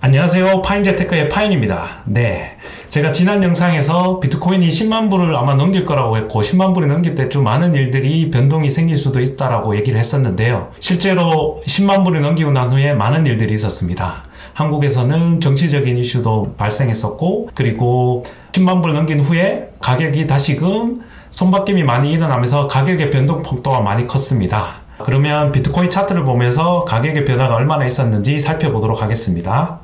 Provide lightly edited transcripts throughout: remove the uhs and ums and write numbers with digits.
안녕하세요. 파인재테크의 파인입니다. 네. 제가 지난 영상에서 비트코인이 10만 불을 아마 넘길 거라고 했고 10만 불이 넘길 때쯤 많은 일들이 변동이 생길 수도 있다라고 얘기를 했었는데요. 실제로 10만 불이 넘기고 난 후에 많은 일들이 있었습니다. 한국에서는 정치적인 이슈도 발생했었고, 그리고 10만 불을 넘긴 후에 가격이 다시금 손바뀜이 많이 일어나면서 가격의 변동폭도가 많이 컸습니다. 그러면 비트코인 차트를 보면서 가격의 변화가 얼마나 있었는지 살펴보도록 하겠습니다.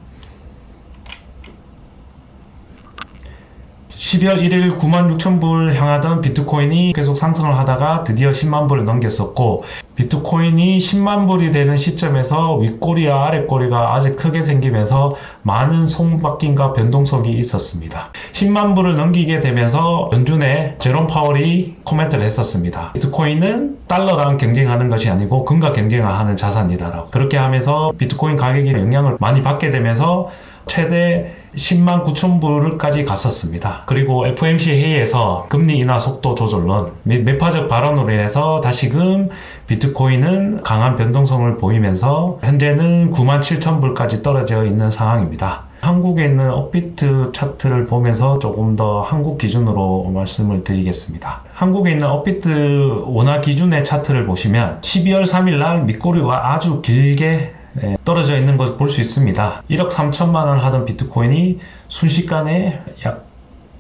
12월 1일 96,000불 향하던 비트코인이 계속 상승을 하다가 드디어 10만 불을 넘겼었고, 비트코인이 10만 불이 되는 시점에서 윗꼬리와 아랫꼬리가 아주 크게 생기면서 많은 손바뀜과 변동성이 있었습니다. 10만 불을 넘기게 되면서 연준의 제롬 파월이 코멘트를 했었습니다. 비트코인은 달러랑 경쟁하는 것이 아니고 금과 경쟁하는 자산이다라고. 그렇게 하면서 비트코인 가격이 영향을 많이 받게 되면서 최대 10만 9천 불까지 갔었습니다. 그리고 FOMC 회의에서 금리 인하 속도 조절론, 매파적 발언으로 인해서 다시금 비트코인은 강한 변동성을 보이면서 현재는 9만 7천 불까지 떨어져 있는 상황입니다. 한국에 있는 업비트 차트를 보면서 조금 더 한국 기준으로 말씀을 드리겠습니다. 한국에 있는 업비트 원화 기준의 차트를 보시면 12월 3일 날 밑꼬리가 아주 길게 떨어져 있는 것을 볼 수 있습니다. 1억 3천만 원 하던 비트코인이 순식간에 약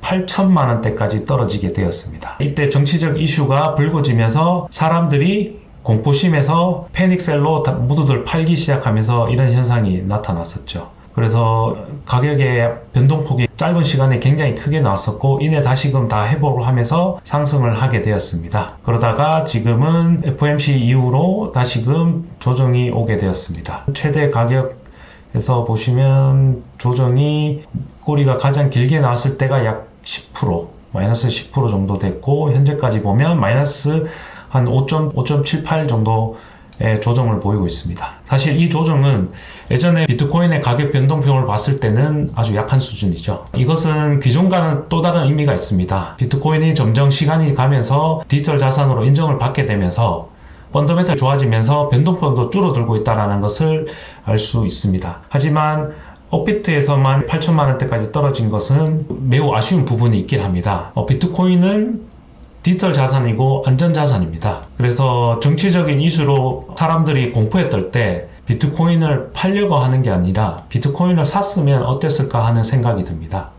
8천만 원대까지 떨어지게 되었습니다. 이때 정치적 이슈가 불거지면서 사람들이 공포심에서 패닉셀로 모두들 팔기 시작하면서 이런 현상이 나타났었죠. 그래서 가격의 변동폭이 짧은 시간에 굉장히 크게 나왔었고, 이내 다시금 다 회복을 하면서 상승을 하게 되었습니다. 그러다가 지금은 FOMC 이후로 다시금 조정이 오게 되었습니다. 최대 가격에서 보시면 조정이 꼬리가 가장 길게 나왔을 때가 약 10%, 마이너스 10% 정도 됐고, 현재까지 보면 마이너스 한 5.78 정도 조정을 보이고 있습니다. 사실 이 조정은 예전에 비트코인의 가격 변동평을 봤을 때는 아주 약한 수준이죠. 이것은 기존과는 또 다른 의미가 있습니다. 비트코인이 점점 시간이 가면서 디지털 자산으로 인정을 받게 되면서 펀더멘털이 좋아지면서 변동폭도 줄어들고 있다는 것을 알 수 있습니다. 하지만 업비트에서만 8천만 원대까지 떨어진 것은 매우 아쉬운 부분이 있긴 합니다. 비트코인은 디지털 자산이고 안전자산입니다. 그래서 정치적인 이슈로 사람들이 공포에 떨 때 비트코인을 팔려고 하는 게 아니라 비트코인을 샀으면 어땠을까 하는 생각이 듭니다.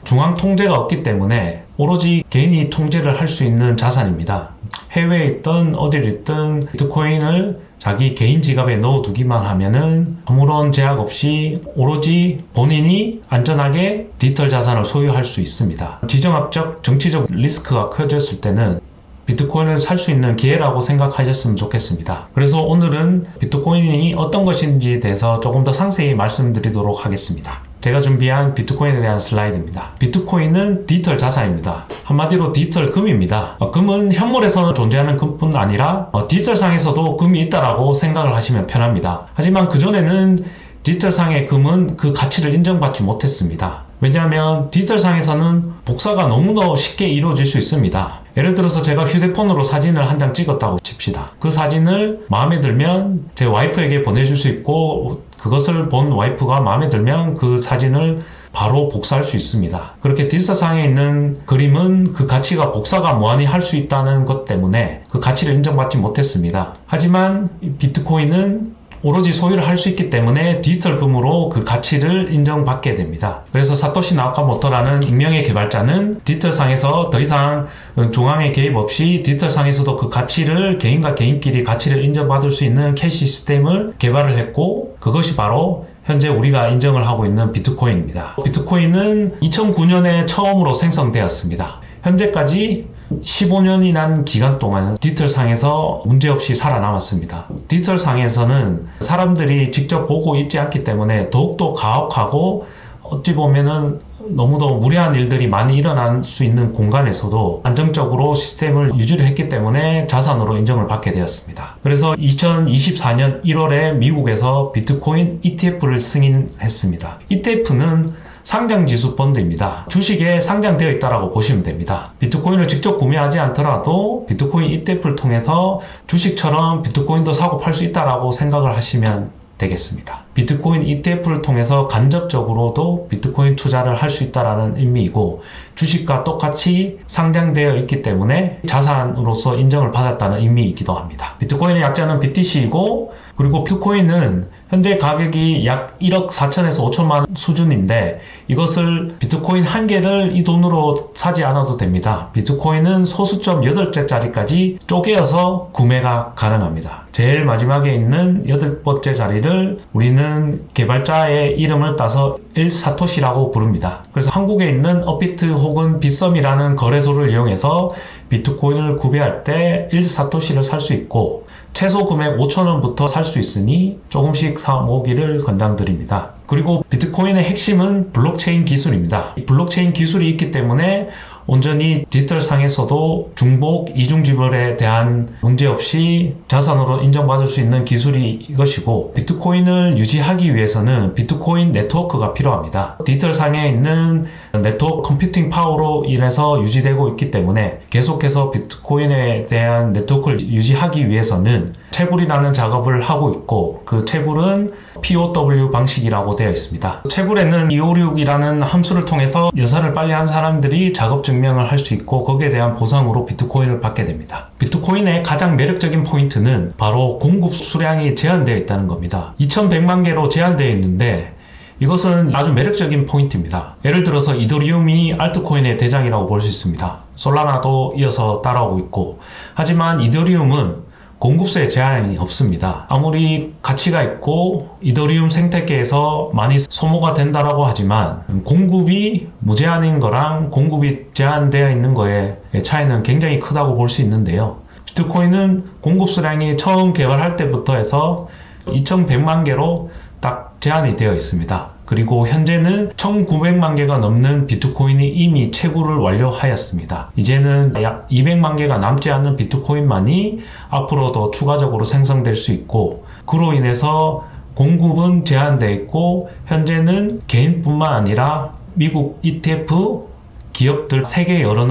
중앙 통제가 없기 때문에 오로지 개인이 통제를 할 수 있는 자산입니다. 해외에 있든 어딜 있든 비트코인을 자기 개인 지갑에 넣어두기만 하면은 아무런 제약 없이 오로지 본인이 안전하게 디지털 자산을 소유할 수 있습니다. 지정학적, 정치적 리스크가 커졌을 때는 비트코인을 살 수 있는 기회라고 생각하셨으면 좋겠습니다. 그래서 오늘은 비트코인이 어떤 것인지에 대해서 조금 더 상세히 말씀드리도록 하겠습니다. 제가 준비한 비트코인에 대한 슬라이드입니다. 비트코인은 디지털 자산입니다. 한마디로 디지털 금입니다. 금은 현물에서 존재하는 금뿐 아니라 디지털상에서도 금이 있다라고 생각을 하시면 편합니다. 하지만 그전에는 디지털상의 금은 그 가치를 인정받지 못했습니다. 왜냐하면 디지털상에서는 복사가 너무나 쉽게 이루어질 수 있습니다. 예를 들어서 제가 휴대폰으로 사진을 한 장 찍었다고 칩시다. 그 사진을 마음에 들면 제 와이프에게 보내줄 수 있고, 그것을 본 와이프가 마음에 들면 그 사진을 바로 복사할 수 있습니다. 그렇게 디지털상에 있는 그림은 그 가치가 복사가 무한히 할 수 있다는 것 때문에 그 가치를 인정받지 못했습니다. 하지만 비트코인은 오로지 소유를 할 수 있기 때문에 디지털 금으로 그 가치를 인정받게 됩니다. 그래서 사토시 나카모토라는 익명의 개발자는 디지털상에서 더 이상 중앙의 개입 없이 디지털상에서도 그 가치를 개인과 개인끼리 가치를 인정받을 수 있는 캐시 시스템을 개발을 했고, 그것이 바로 현재 우리가 인정을 하고 있는 비트코인입니다. 비트코인은 2009년에 처음으로 생성되었습니다. 현재까지 15년이라는 기간 동안 디지털상에서 문제없이 살아남았습니다. 디지털상에서는 사람들이 직접 보고 있지 않기 때문에 더욱더 가혹하고 어찌 보면은 너무도 무례한 일들이 많이 일어날 수 있는 공간에서도 안정적으로 시스템을 유지를 했기 때문에 자산으로 인정을 받게 되었습니다. 그래서 2024년 1월에 미국에서 비트코인 ETF를 승인했습니다. ETF는 상장지수 펀드입니다. 주식에 상장되어 있다고 보시면 됩니다. 비트코인을 직접 구매하지 않더라도 비트코인 ETF를 통해서 주식처럼 비트코인도 사고 팔 수 있다고 생각을 하시면 되겠습니다. 비트코인 ETF를 통해서 간접적으로도 비트코인 투자를 할 수 있다는 의미이고 주식과 똑같이 상장되어 있기 때문에 자산으로서 인정을 받았다는 의미이기도 합니다. 비트코인의 약자는 BTC이고 그리고 비트코인은 현재 가격이 약 1억 4천에서 5천만 수준인데 이것을 비트코인 한 개를 이 돈으로 사지 않아도 됩니다. 비트코인은 소수점 8개짜리까지 쪼개어서 구매가 가능합니다. 제일 마지막에 있는 8번째 자리를 우리는 개발자의 이름을 따서 1사토시라고 부릅니다. 그래서 한국에 있는 업비트 혹은 빗썸이라는 거래소를 이용해서 비트코인을 구매할 때 1사토시를 살 수 있고 최소 금액 5,000원부터 살 수 있으니 조금씩 사모으기를 권장드립니다. 그리고 비트코인의 핵심은 블록체인 기술입니다. 블록체인 기술이 있기 때문에 온전히 디지털 상에서도 중복, 이중지불에 대한 문제없이 자산으로 인정받을 수 있는 기술이 이것이고 비트코인을 유지하기 위해서는 비트코인 네트워크가 필요합니다. 디지털 상에 있는 네트워크 컴퓨팅 파워로 인해서 유지되고 있기 때문에 계속해서 비트코인에 대한 네트워크를 유지하기 위해서는 채굴이라는 작업을 하고 있고 그 채굴은 POW 방식이라고 되어 있습니다. 채굴에는 256이라는 함수를 통해서 연산을 빨리 한 사람들이 작업 증명을 할 수 있고 거기에 대한 보상으로 비트코인을 받게 됩니다. 비트코인의 가장 매력적인 포인트는 바로 공급 수량이 제한되어 있다는 겁니다. 2100만 개로 제한되어 있는데 이것은 아주 매력적인 포인트입니다. 예를 들어서 이더리움이 알트코인의 대장이라고 볼 수 있습니다. 솔라나도 이어서 따라오고 있고 하지만 이더리움은 공급수에 제한이 없습니다. 아무리 가치가 있고 이더리움 생태계에서 많이 소모가 된다라고 하지만 공급이 무제한인 거랑 공급이 제한되어 있는 거의 차이는 굉장히 크다고 볼 수 있는데요. 비트코인은 공급 수량이 처음 개발할 때부터 해서 2100만 개로 딱 제한이 되어 있습니다. 그리고 현재는 1900만 개가 넘는 비트코인이 이미 채굴을 완료하였습니다. 이제는 약 200만 개가 남지 않는 비트코인만이 앞으로 더 추가적으로 생성될 수 있고 그로 인해서 공급은 제한되어 있고 현재는 개인뿐만 아니라 미국 ETF 기업들 세계 여러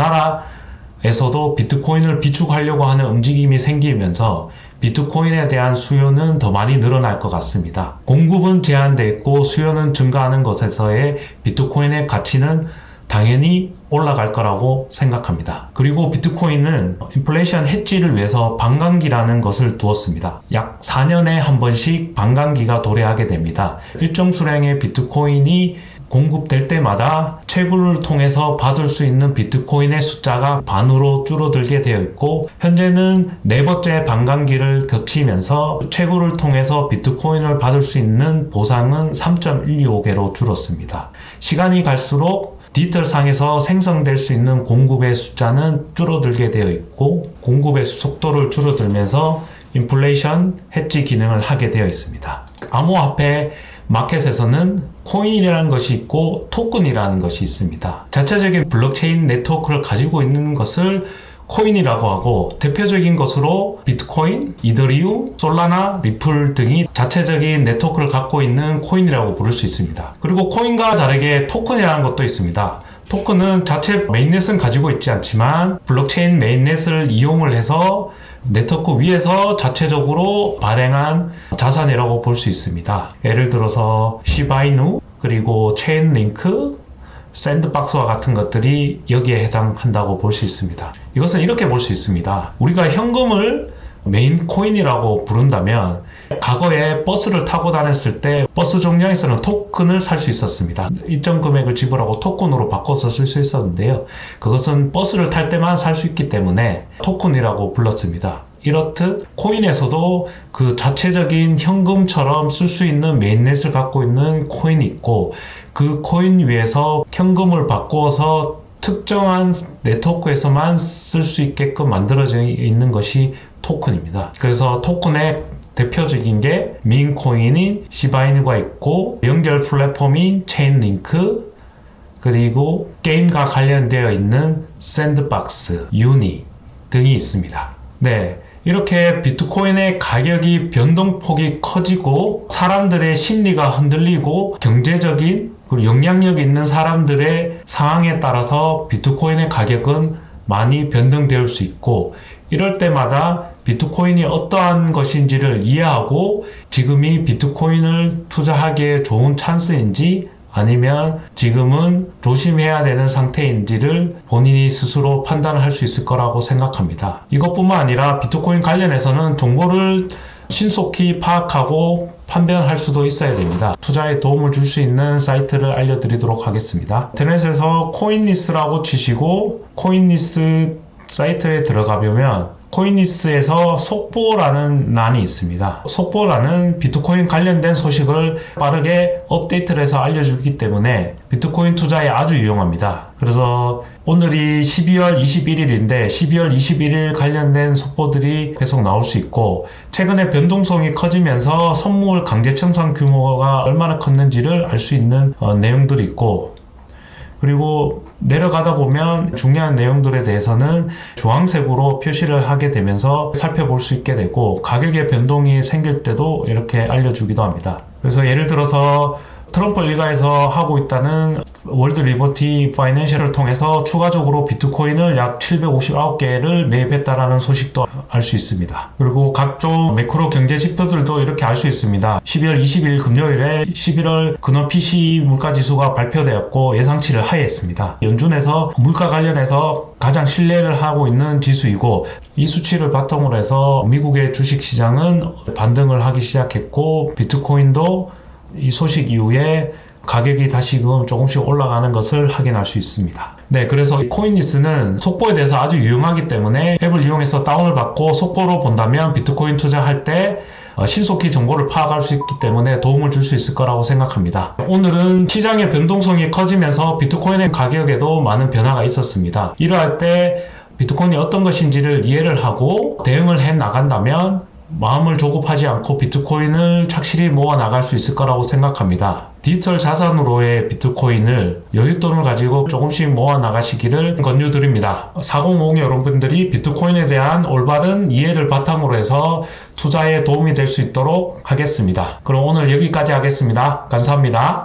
나라에서도 비트코인을 비축하려고 하는 움직임이 생기면서 비트코인에 대한 수요는 더 많이 늘어날 것 같습니다. 공급은 제한되어 있고 수요는 증가하는 것에서의 비트코인의 가치는 당연히 올라갈 거라고 생각합니다. 그리고 비트코인은 인플레이션 해지를 위해서 반감기라는 것을 두었습니다. 약 4년에 한 번씩 반감기가 도래하게 됩니다. 일정 수량의 비트코인이 공급될 때마다 채굴을 통해서 받을 수 있는 비트코인의 숫자가 반으로 줄어들게 되어 있고 현재는 4번째 반감기를 거치면서 채굴을 통해서 비트코인을 받을 수 있는 보상은 3.125개로 줄었습니다. 시간이 갈수록 디지털 상에서 생성될 수 있는 공급의 숫자는 줄어들게 되어 있고 공급의 속도를 줄어들면서 인플레이션 해지 기능을 하게 되어 있습니다. 암호화폐 마켓에서는 코인이라는 것이 있고 토큰이라는 것이 있습니다. 자체적인 블록체인 네트워크를 가지고 있는 것을 코인이라고 하고 대표적인 것으로 비트코인, 이더리움, 솔라나, 리플 등이 자체적인 네트워크를 갖고 있는 코인이라고 부를 수 있습니다. 그리고 코인과 다르게 토큰이라는 것도 있습니다. 토큰은 자체 메인넷은 가지고 있지 않지만 블록체인 메인넷을 이용을 해서 네트워크 위에서 자체적으로 발행한 자산이라고 볼 수 있습니다. 예를 들어서 시바이누, 그리고 체인링크, 샌드박스와 같은 것들이 여기에 해당한다고 볼 수 있습니다. 이것은 이렇게 볼 수 있습니다. 우리가 현금을 메인 코인이라고 부른다면 과거에 버스를 타고 다녔을 때 버스 정류장에서는 토큰을 살 수 있었습니다. 일정 금액을 지불하고 토큰으로 바꿔서 쓸 수 있었는데요. 그것은 버스를 탈 때만 살 수 있기 때문에 토큰이라고 불렀습니다. 이렇듯 코인에서도 그 자체적인 현금처럼 쓸 수 있는 메인넷을 갖고 있는 코인이 있고 그 코인 위에서 현금을 바꾸어서 특정한 네트워크에서만 쓸 수 있게끔 만들어져 있는 것이 토큰입니다. 그래서 토큰의 대표적인 게 민코인인 시바이누가 있고 연결 플랫폼인 체인링크 그리고 게임과 관련되어 있는 샌드박스, 유니 등이 있습니다. 네, 이렇게 비트코인의 가격이 변동폭이 커지고 사람들의 심리가 흔들리고 경제적인 그리고 영향력 있는 사람들의 상황에 따라서 비트코인의 가격은 많이 변동될 수 있고 이럴 때마다 비트코인이 어떠한 것인지를 이해하고 지금이 비트코인을 투자하기에 좋은 찬스인지 아니면 지금은 조심해야 되는 상태인지를 본인이 스스로 판단을 할 수 있을 거라고 생각합니다. 이것뿐만 아니라 비트코인 관련해서는 정보를 신속히 파악하고 판별할 수도 있어야 됩니다. 투자에 도움을 줄 수 있는 사이트를 알려드리도록 하겠습니다. 인터넷에서 코인리스라고 치시고 코인리스 사이트에 들어가 보면 코인리스에서 속보라는欄이 있습니다. 속보란은 비트코인 관련된 소식을 빠르게 업데이트를 해서 알려주기 때문에 비트코인 투자에 아주 유용합니다. 그래서 오늘이 12월 21일인데 12월 21일 관련된 속보들이 계속 나올 수 있고 최근에 변동성이 커지면서 선물 강제 청산 규모가 얼마나 컸는지를 알 수 있는 내용들이 있고 그리고 내려가다 보면 중요한 내용들에 대해서는 주황색으로 표시를 하게 되면서 살펴볼 수 있게 되고 가격의 변동이 생길 때도 이렇게 알려주기도 합니다. 그래서 예를 들어서 트럼프 일가에서 하고 있다는 월드 리버티 파이낸셜을 통해서 추가적으로 비트코인을 약 759개를 매입했다라는 소식도 알 수 있습니다. 그리고 각종 매크로 경제 지표들도 이렇게 알 수 있습니다. 12월 20일 금요일에 11월 근원 PCE 물가지수가 발표되었고 예상치를 하회했습니다. 연준에서 물가 관련해서 가장 신뢰를 하고 있는 지수이고 이 수치를 바탕으로 해서 미국의 주식시장은 반등을 하기 시작했고 비트코인도 이 소식 이후에 가격이 다시금 조금씩 올라가는 것을 확인할 수 있습니다. 네, 그래서 코인리스는 속보에 대해서 아주 유용하기 때문에 앱을 이용해서 다운을 받고 속보로 본다면 비트코인 투자할 때 신속히 정보를 파악할 수 있기 때문에 도움을 줄 수 있을 거라고 생각합니다. 오늘은 시장의 변동성이 커지면서 비트코인의 가격에도 많은 변화가 있었습니다. 이러할 때 비트코인이 어떤 것인지를 이해를 하고 대응을 해 나간다면 마음을 조급하지 않고 비트코인을 착실히 모아 나갈 수 있을 거라고 생각합니다. 디지털 자산으로의 비트코인을 여윳돈을 가지고 조금씩 모아 나가시기를 권유드립니다. 4050 여러분들이 비트코인에 대한 올바른 이해를 바탕으로 해서 투자에 도움이 될 수 있도록 하겠습니다. 그럼 오늘 여기까지 하겠습니다. 감사합니다.